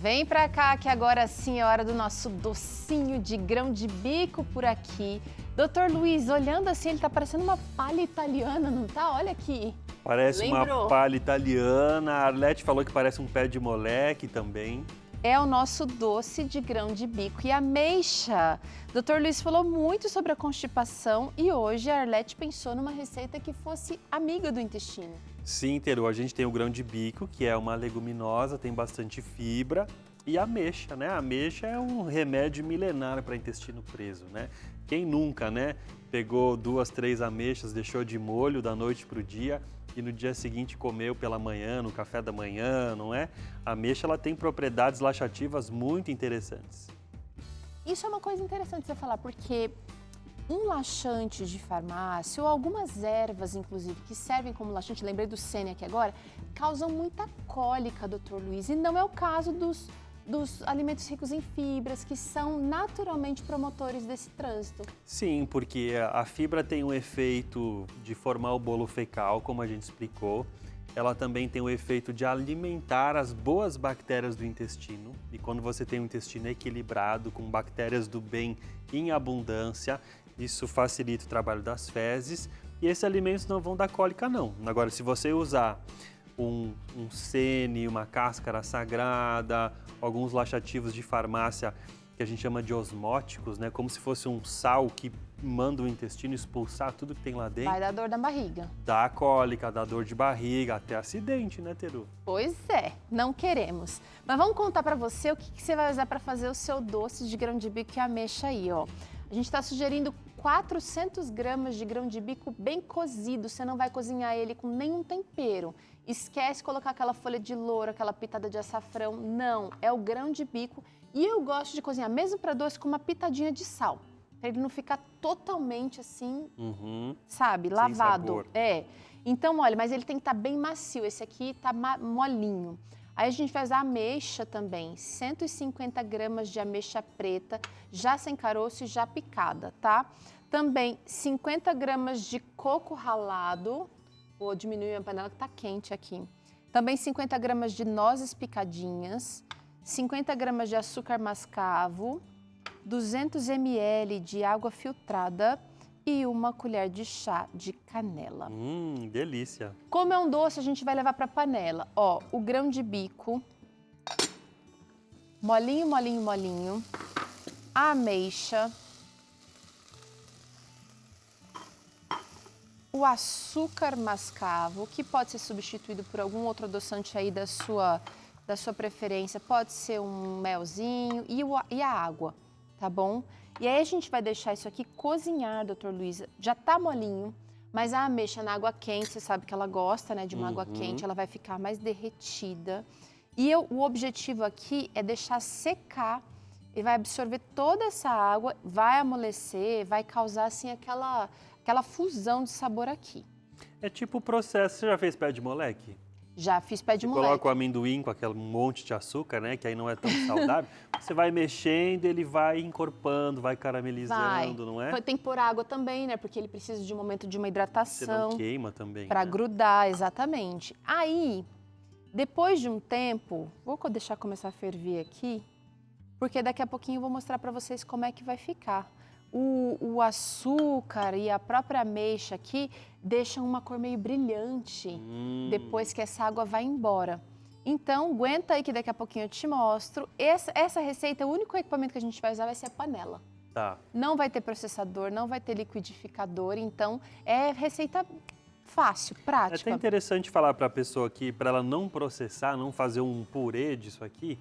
Vem pra cá que agora sim é hora do nosso docinho de grão de bico por aqui. Doutor Luiz, olhando assim, ele tá parecendo uma palha italiana, não tá? Olha aqui. Parece Lembrou? uma palha italiana. A Arlete falou que parece um pé de moleque também. É o nosso doce de grão de bico e ameixa. Doutor Luiz falou muito sobre a constipação e hoje a Arlete pensou numa receita que fosse amiga do intestino. Sim, Teru, a gente tem o grão de bico, que é uma leguminosa, tem bastante fibra. E a ameixa, né? A ameixa é um remédio milenar para intestino preso, né? Quem nunca, né? Pegou 2, 3 ameixas, deixou de molho da noite para o dia e no dia seguinte comeu pela manhã, no café da manhã, não é? A ameixa, ela tem propriedades laxativas muito interessantes. Isso é uma coisa interessante você falar, porque um laxante de farmácia ou algumas ervas, inclusive, que servem como laxante, lembrei do Sênia aqui agora, causam muita cólica, doutor Luiz, e não é o caso dos alimentos ricos em fibras, que são naturalmente promotores desse trânsito. Sim, porque a fibra tem um efeito de formar o bolo fecal, como a gente explicou. Ela também tem o efeito de alimentar as boas bactérias do intestino. E quando você tem um intestino equilibrado, com bactérias do bem em abundância, isso facilita o trabalho das fezes. E esses alimentos não vão dar cólica, não. Agora, se você usar um sene, uma cáscara sagrada, alguns laxativos de farmácia que a gente chama de osmóticos, né? Como se fosse um sal que manda o intestino expulsar tudo que tem lá dentro. Vai dar dor na barriga. Dá cólica, dá dor de barriga, até acidente, né, Teru? Pois é, não queremos. Mas vamos contar pra você o que você vai usar para fazer o seu doce de grão de bico e ameixa aí, ó. A gente está sugerindo 400 gramas de grão de bico bem cozido. Você não vai cozinhar ele com nenhum tempero. Esquece de colocar aquela folha de louro, aquela pitada de açafrão. Não, é o grão de bico. E eu gosto de cozinhar, mesmo para doce, com uma pitadinha de sal. Para ele não ficar totalmente assim, sabe, lavado. Sabor. É. Então, olha, mas ele tem que estar bem macio. Esse aqui tá molinho. Aí a gente vai usar ameixa também, 150 gramas de ameixa preta, já sem caroço e já picada, tá? Também 50 gramas de coco ralado, vou diminuir a panela que tá quente aqui. Também 50 gramas de nozes picadinhas, 50 gramas de açúcar mascavo, 200 ml de água filtrada e uma colher de chá de canela. Delícia. Como é um doce, a gente vai levar para panela. Ó, o grão de bico, molinho, molinho, molinho, a ameixa, o açúcar mascavo, que pode ser substituído por algum outro adoçante aí da sua preferência. Pode ser um melzinho e a água, tá bom? E aí a gente vai deixar isso aqui cozinhar, doutor Luiz. Já tá molinho, mas a ameixa na água quente, você sabe que ela gosta, né, de uma água quente, ela vai ficar mais derretida. E o objetivo aqui é deixar secar e vai absorver toda essa água, vai amolecer, vai causar assim aquela fusão de sabor aqui. É tipo o processo, você já fez pé de moleque? Já fiz pé de moleque. Coloca o amendoim com aquele monte de açúcar, né? Que aí não é tão saudável. Você vai mexendo, ele vai encorpando, vai caramelizando, não é? Tem que pôr água também, né? Porque ele precisa de um momento de uma hidratação. Você não queima também, Para né? grudar, exatamente. Aí, depois de um tempo, vou deixar começar a ferver aqui, porque daqui a pouquinho eu vou mostrar para vocês como é que vai ficar. O açúcar e a própria ameixa aqui deixam uma cor meio brilhante depois que essa água vai embora. Então, aguenta aí que daqui a pouquinho eu te mostro. Essa receita, o único equipamento que a gente vai usar vai ser a panela. Tá. Não vai ter processador, não vai ter liquidificador, então é receita fácil, É prática. até interessante falar para a pessoa aqui, para ela não processar, não fazer um purê disso aqui,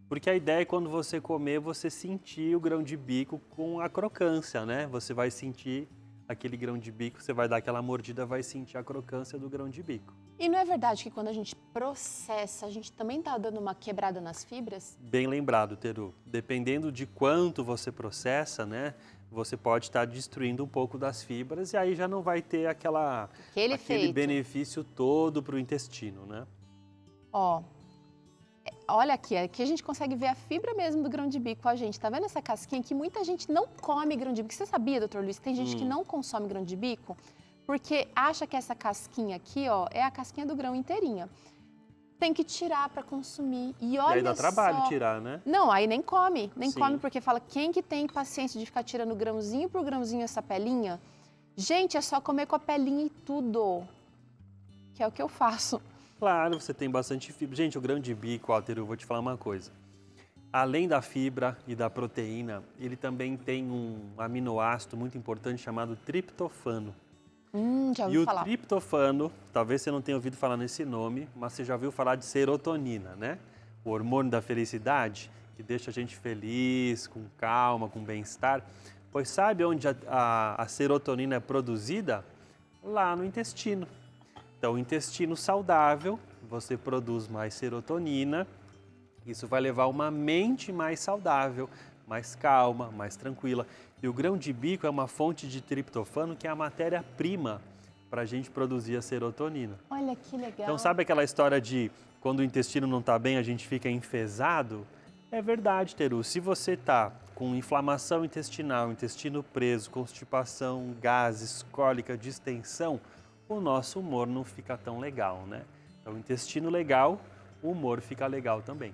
porque a ideia é quando você comer, você sentir o grão de bico com a crocância, né? Você vai sentir aquele grão de bico, você vai dar aquela mordida, vai sentir a crocância do grão de bico. E não é verdade que quando a gente processa, a gente também tá dando uma quebrada nas fibras? Bem lembrado, Teru. Dependendo de quanto você processa, né? Você pode estar destruindo um pouco das fibras e aí já não vai ter aquele efeito. benefício todo para o intestino, né? Ó, olha aqui a gente consegue ver a fibra mesmo do grão de bico, a gente. Tá vendo essa casquinha que muita gente não come grão de bico? Você sabia, doutor Luiz, que tem gente que não consome grão de bico porque acha que essa casquinha aqui, ó, é a casquinha do grão inteirinha. tem que tirar para consumir. E E olha aí dá trabalho só. tirar, né? Não, aí nem come, Sim. porque fala, quem que tem paciência de ficar tirando grãozinho por grãozinho essa pelinha? Gente, é só comer com a pelinha e tudo, que é o que eu faço. Claro, você tem bastante fibra. Gente, o grão de bico, Álvaro, eu vou te falar uma coisa. Além da fibra e da proteína, ele também tem um aminoácido muito importante chamado triptofano. Já E ouvi o falar. triptofano, talvez você não tenha ouvido falar nesse nome, mas você já ouviu falar de serotonina, né? O hormônio da felicidade, que deixa a gente feliz, com calma, com bem-estar. Pois sabe onde a serotonina é produzida? Lá no intestino. Então, o intestino saudável, você produz mais serotonina. Isso vai levar uma mente mais saudável, mais calma, mais tranquila. E o grão de bico é uma fonte de triptofano que é a matéria-prima para a gente produzir a serotonina. Olha que legal. Então, sabe aquela história de quando o intestino não está bem, a gente fica enfesado? É verdade, Teru. Se você está com inflamação intestinal, intestino preso, constipação, gases, cólica, distensão, o nosso humor não fica tão legal, né? Então, o intestino legal, o humor fica legal também.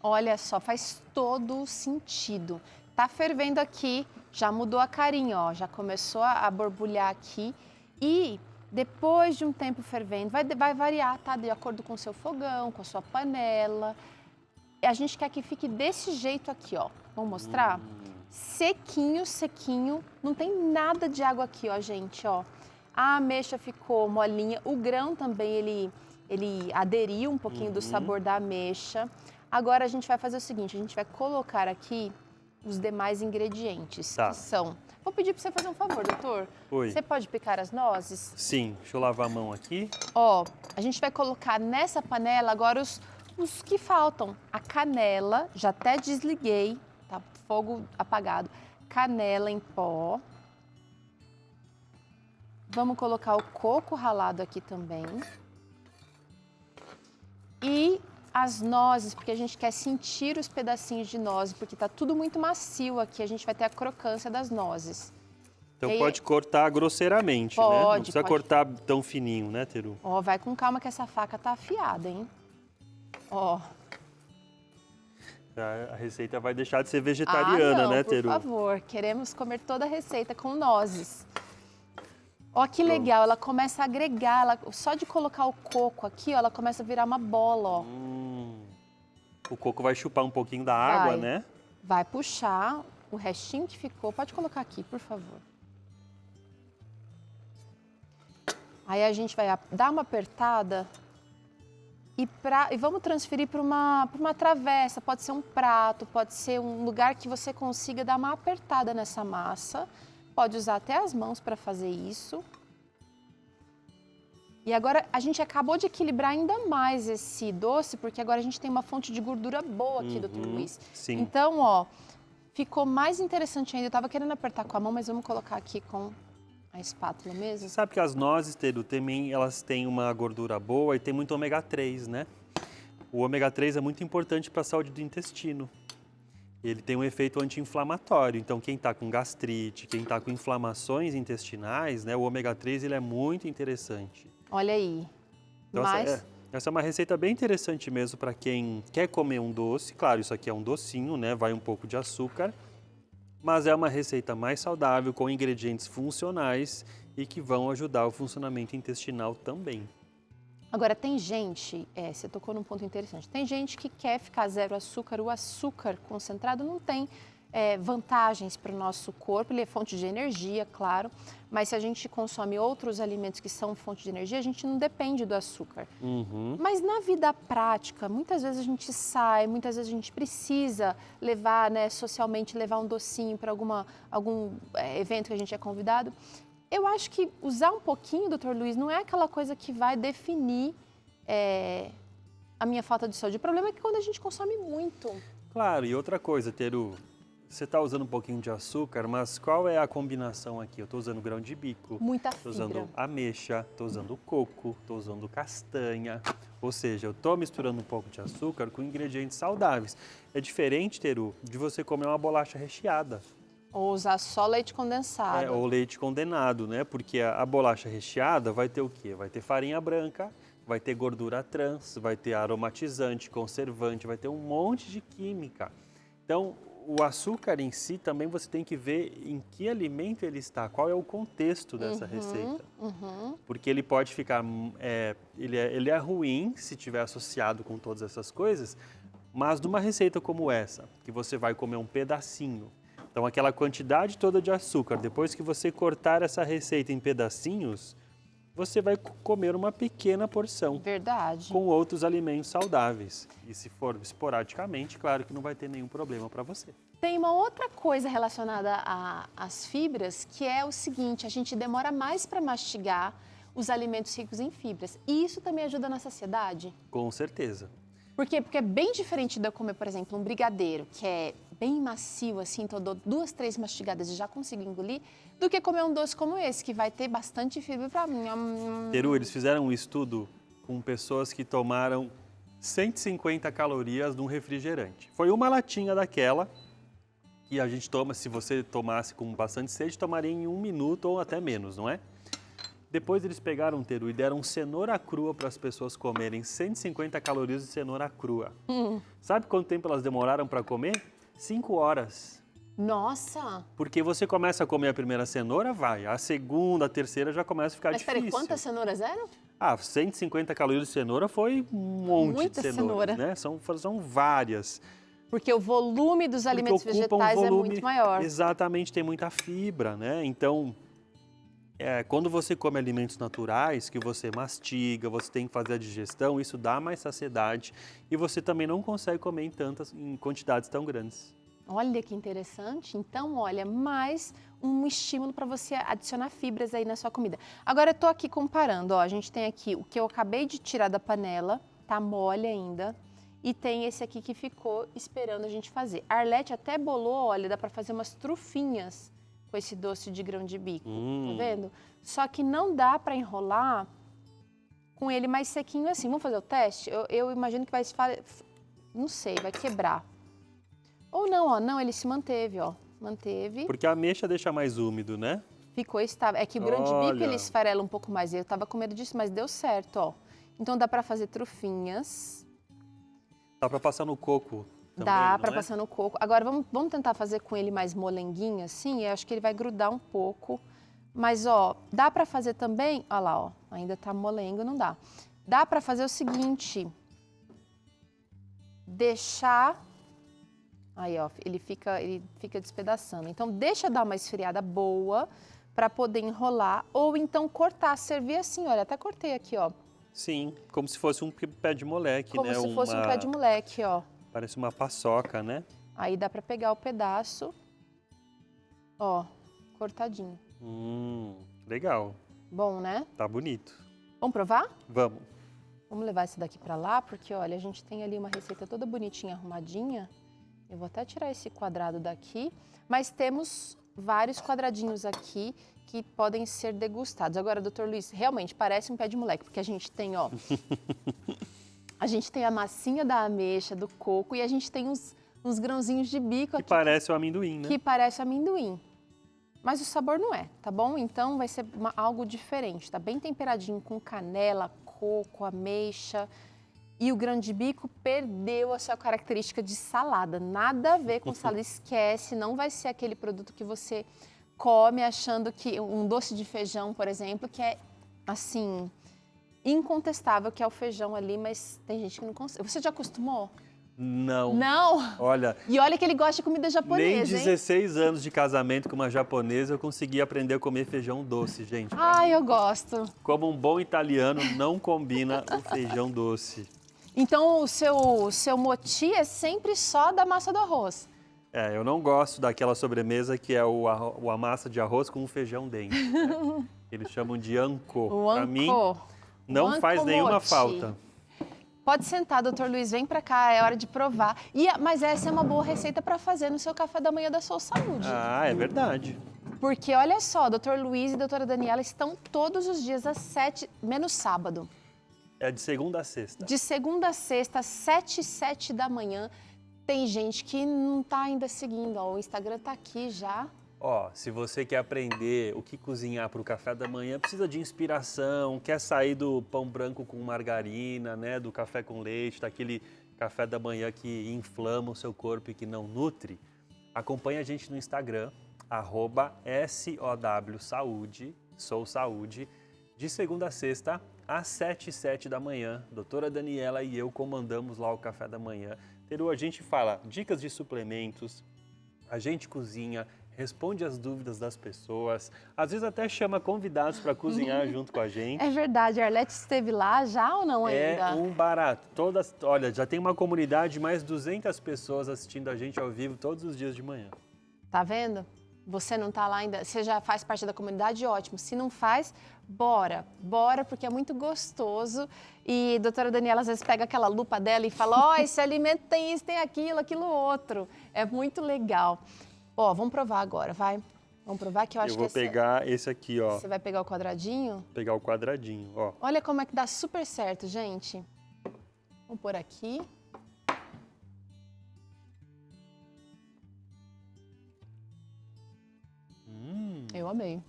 Olha só, faz todo o sentido. Tá fervendo aqui, já mudou a carinha, ó, já começou a borbulhar aqui. E depois de um tempo fervendo, vai variar, tá? De acordo com o seu fogão, com a sua panela. A gente quer que fique desse jeito aqui, ó. Vamos mostrar? Sequinho, sequinho. Não tem nada de água aqui, ó, gente, ó. A ameixa ficou molinha. O grão também, ele aderiu um pouquinho do sabor da ameixa. Agora a gente vai fazer o seguinte, a gente vai colocar aqui os demais ingredientes, Tá. que são... Vou pedir para você fazer um favor, doutor. Oi. Você pode picar as nozes? Sim, deixa eu lavar a mão aqui. Ó, a gente vai colocar nessa panela agora os que faltam. A canela, já até desliguei, tá? Fogo apagado. Canela em pó. Vamos colocar o coco ralado aqui também. E as nozes, porque a gente quer sentir os pedacinhos de nozes, porque tá tudo muito macio aqui, a gente vai ter a crocância das nozes. Então E- pode cortar grosseiramente, né? Não Pode, precisa pode. cortar tão fininho, né, Teru? Ó, vai com calma que essa faca tá afiada, hein? Ó. A receita vai deixar de ser vegetariana, não, né, por Teru? favor, queremos comer toda a receita com nozes. Ó, que Pronto. legal, ela começa a agregar, só de colocar o coco aqui, ó, ela começa a virar uma bola, ó. O coco vai chupar um pouquinho da água, Vai. né? Vai puxar o restinho que ficou, pode colocar aqui, por favor. Aí a gente vai dar uma apertada e vamos transferir para uma travessa, pode ser um prato, pode ser um lugar que você consiga dar uma apertada nessa massa. Pode usar até as mãos para fazer isso. E agora a gente acabou de equilibrar ainda mais esse doce, porque agora a gente tem uma fonte de gordura boa aqui, doutor Luiz. Sim. Então, ó, ficou mais interessante ainda. Eu tava querendo apertar com a mão, mas vamos colocar aqui com a espátula mesmo. Você sabe que as nozes, Teru, também elas têm uma gordura boa e tem muito ômega 3, né? O ômega 3 é muito importante para a saúde do intestino. Ele tem um efeito anti-inflamatório. Então, quem está com gastrite, quem está com inflamações intestinais, né? O ômega 3 ele é muito interessante. Olha aí. Então, Mas essa é uma receita bem interessante mesmo para quem quer comer um doce. Claro, isso aqui é um docinho, né? Vai um pouco de açúcar. Mas é uma receita mais saudável, com ingredientes funcionais e que vão ajudar o funcionamento intestinal também. agora tem gente, você tocou num ponto interessante, tem gente que quer ficar zero açúcar, o açúcar concentrado não tem vantagens para o nosso corpo, ele é fonte de energia, claro, mas se a gente consome outros alimentos que são fonte de energia, a gente não depende do açúcar. Mas na vida prática, muitas vezes a gente sai, muitas vezes a gente precisa levar, né, socialmente, levar um docinho para algum evento que a gente é convidado. Eu acho que usar um pouquinho, doutor Luiz, não é aquela coisa que vai definir a minha falta de saúde. O problema é que quando a gente consome muito. Claro, e outra coisa, Teru, você está usando um pouquinho de açúcar, mas qual é a combinação aqui? Eu estou usando grão de bico, Muita estou fibra. usando ameixa, estou usando coco, estou usando castanha. Ou seja, eu estou misturando um pouco de açúcar com ingredientes saudáveis. É diferente, Teru, de você comer uma bolacha recheada. Ou usar só leite condensado. Ou leite condenado, né? Porque a bolacha recheada vai ter o quê? Vai ter farinha branca, vai ter gordura trans, vai ter aromatizante, conservante, vai ter um monte de química. Então, o açúcar em si também você tem que ver em que alimento ele está, qual é o contexto dessa receita. Porque ele pode ficar, ele é ruim se tiver associado com todas essas coisas, mas numa receita como essa, que você vai comer um pedacinho, então aquela quantidade toda de açúcar, depois que você cortar essa receita em pedacinhos, você vai comer uma pequena porção. Verdade. Com outros alimentos saudáveis. E se for esporadicamente, claro que não vai ter nenhum problema para você. Tem uma outra coisa relacionada às fibras, que é o seguinte, a gente demora mais para mastigar os alimentos ricos em fibras. E isso também ajuda na saciedade? Com certeza. Por quê? Porque é bem diferente de eu comer, por exemplo, um brigadeiro, que é bem macio, assim, então eu dou 2, 3 mastigadas e já consigo engolir, do que comer um doce como esse, que vai ter bastante fibra para mim. Teru, eles fizeram um estudo com pessoas que tomaram 150 calorias de um refrigerante. Foi uma latinha daquela que a gente toma, se você tomasse com bastante sede, tomaria em 1 minuto ou até menos, não é? Depois eles pegaram, Teru, e deram cenoura crua para as pessoas comerem 150 calorias de cenoura crua. Sabe quanto tempo elas demoraram para comer? 5 horas. Nossa! Porque você começa a comer a primeira cenoura, vai. A segunda, a terceira já começa a ficar Mas difícil. peraí, quantas cenouras eram? 150 calorias de cenoura foi um monte Muita de cenouras, cenoura. né? São várias. Porque o volume dos alimentos Porque ocupa vegetais é volume, muito maior. Exatamente, tem muita fibra, né? Então, quando você come alimentos naturais, que você mastiga, você tem que fazer a digestão, isso dá mais saciedade e você também não consegue comer em quantidades tão grandes. Olha que interessante. Então, olha, mais um estímulo para você adicionar fibras aí na sua comida. Agora, eu tô aqui comparando, ó, a gente tem aqui o que eu acabei de tirar da panela, tá mole ainda, e tem esse aqui que ficou esperando a gente fazer. A Arlete até bolou, olha, dá para fazer umas trufinhas com esse doce de grão de bico, tá vendo? Só que não dá para enrolar com ele mais sequinho assim. Vamos fazer o teste? Eu imagino que vai, não sei, vai quebrar. Ou não, ó, não, ele se manteve, ó, manteve. Porque a ameixa deixa mais úmido, né? Ficou estável. É que o grão de bico ele esfarela um pouco mais. Eu tava com medo disso, mas deu certo, ó. Então dá para fazer trufinhas. Dá para passar no coco também, dá para passar no coco. Agora vamos tentar fazer com ele mais molenguinho assim. Eu acho que ele vai grudar um pouco. Mas ó, dá para fazer também, ó lá, ó, ainda tá molengo, não dá. Dá para fazer o seguinte, deixar, aí ó, ele fica despedaçando. Então deixa dar uma esfriada boa para poder enrolar ou então cortar, servir assim, olha, até cortei aqui, ó. Sim, como se fosse um pé de moleque, como né? Como se fosse um pé de moleque, ó. Parece uma paçoca, né? Aí dá para pegar o pedaço, ó, cortadinho. Legal. Bom, né? Tá bonito. Vamos provar? Vamos. Vamos levar esse daqui para lá, porque olha, a gente tem ali uma receita toda bonitinha, arrumadinha. Eu vou até tirar esse quadrado daqui, mas temos vários quadradinhos aqui que podem ser degustados. Agora, doutor Luiz, realmente parece um pé de moleque, porque a gente tem, ó, a gente tem a massinha da ameixa, do coco e a gente tem uns grãozinhos de bico aqui. Que parece o amendoim, né? Que parece amendoim. Mas o sabor não é, tá bom? Então vai ser algo diferente, tá bem temperadinho com canela, coco, ameixa. E o grão de bico perdeu a sua característica de salada. Nada a ver com salada, esquece, não vai ser aquele produto que você come achando que um doce de feijão, por exemplo, que é assim, incontestável que é o feijão ali, mas tem gente que não consegue. Você já acostumou? Não. Não? Olha... E olha que ele gosta de comida japonesa, nem 16 anos de casamento com uma japonesa eu consegui aprender a comer feijão doce, gente. Ai, eu gosto. Como um bom italiano, não combina o feijão doce. Então, o seu moti é sempre só da massa do arroz? Eu não gosto daquela sobremesa que é a massa de arroz com o feijão dentro. Né? Eles chamam de anko. Para mim, não faz nenhuma falta. Pode sentar, doutor Luiz, vem pra cá, é hora de provar. Mas essa é uma boa receita para fazer no seu café da manhã da Sou Saúde. Ah, é verdade. Porque olha só, doutor Luiz e doutora Daniela estão todos os dias às 7, menos sábado. É de segunda a sexta. De segunda a sexta, às 7 e 7 da manhã. Tem gente que não tá ainda seguindo, ó, o Instagram tá aqui já. Ó, se você quer aprender o que cozinhar para o café da manhã, precisa de inspiração, quer sair do pão branco com margarina, né, do café com leite, daquele café da manhã que inflama o seu corpo e que não nutre, acompanhe a gente no Instagram, @SOWSaúde, Sou Saúde, de segunda a sexta, às 7 e 7 da manhã. Doutora Daniela e eu comandamos lá o café da manhã. Teru, a gente fala dicas de suplementos, a gente cozinha, responde as dúvidas das pessoas, às vezes até chama convidados para cozinhar junto com a gente. É verdade, a Arlete esteve lá já ou não ainda? É um barato. Olha, já tem uma comunidade de mais 200 pessoas assistindo a gente ao vivo todos os dias de manhã. Tá vendo? Você não tá lá ainda, você já faz parte da comunidade, ótimo. Se não faz, bora, porque é muito gostoso. E a doutora Daniela às vezes pega aquela lupa dela e fala, ó, esse alimento tem isso, tem aquilo outro. É muito legal. Ó, vamos provar agora, vai. Vamos provar que eu acho que eu vou pegar esse aqui, ó. Você vai pegar o quadradinho? Pegar o quadradinho, ó. Olha como é que dá super certo, gente. Vamos pôr aqui. Eu amei.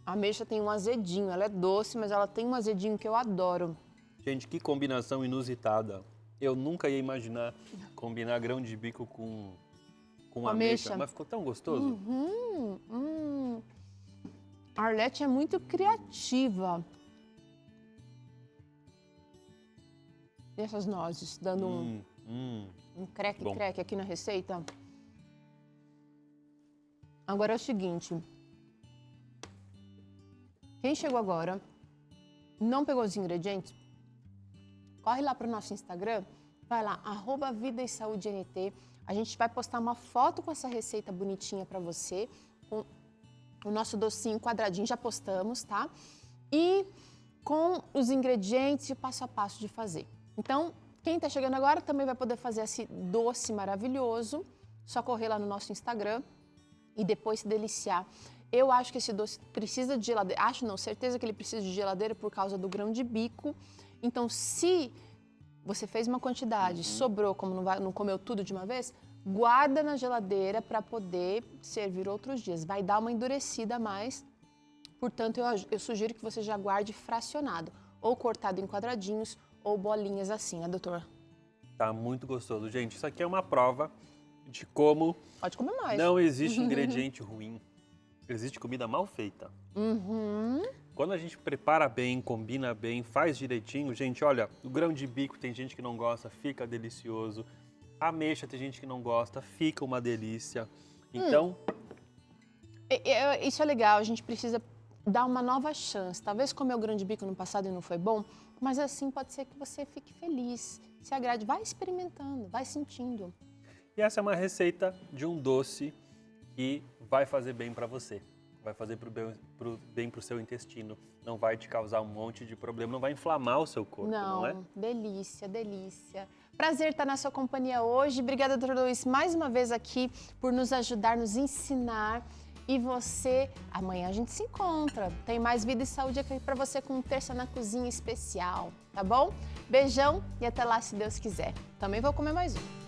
A ameixa tem um azedinho, ela é doce, mas ela tem um azedinho que eu adoro. Gente, que combinação inusitada. Eu nunca ia imaginar combinar grão de bico com ameixa, mas ficou tão gostoso. A Arlete é muito criativa. E essas nozes, dando um creque aqui na receita. Agora é o seguinte, quem chegou agora, não pegou os ingredientes, corre lá para o nosso Instagram, vai lá, @Vida e Saúde NT, a gente vai postar uma foto com essa receita bonitinha para você, com o nosso docinho quadradinho, já postamos, tá? E com os ingredientes e o passo a passo de fazer. Então, quem está chegando agora também vai poder fazer esse doce maravilhoso, só correr lá no nosso Instagram e depois se deliciar. Eu acho que esse doce precisa de geladeira, certeza que ele precisa de geladeira por causa do grão de bico. Então, se você fez uma quantidade, sobrou, como não comeu tudo de uma vez, guarda na geladeira para poder servir outros dias. Vai dar uma endurecida a mais, portanto, eu sugiro que você já guarde fracionado, ou cortado em quadradinhos, ou bolinhas assim, né, doutor? Tá muito gostoso. Gente, isso aqui é uma prova de como Pode comer mais. Não existe ingrediente ruim. Existe comida mal feita. Quando a gente prepara bem, combina bem, faz direitinho, gente, olha, o grão de bico tem gente que não gosta, fica delicioso. A ameixa tem gente que não gosta, fica uma delícia. Então... Isso é legal, a gente precisa dar uma nova chance. Talvez comer o grão de bico no passado e não foi bom, mas assim pode ser que você fique feliz, se agrade. Vai experimentando, vai sentindo. E essa é uma receita de um doce que vai fazer bem para você. Vai fazer bem para o seu intestino. Não vai te causar um monte de problema, não vai inflamar o seu corpo, não é? Delícia, delícia. Prazer estar na sua companhia hoje. Obrigada, doutor Luiz, mais uma vez aqui por nos ajudar, nos ensinar. E você, amanhã a gente se encontra. Tem mais Vida e Saúde aqui para você com um Terça na Cozinha especial, tá bom? Beijão e até lá, se Deus quiser. Também vou comer mais um.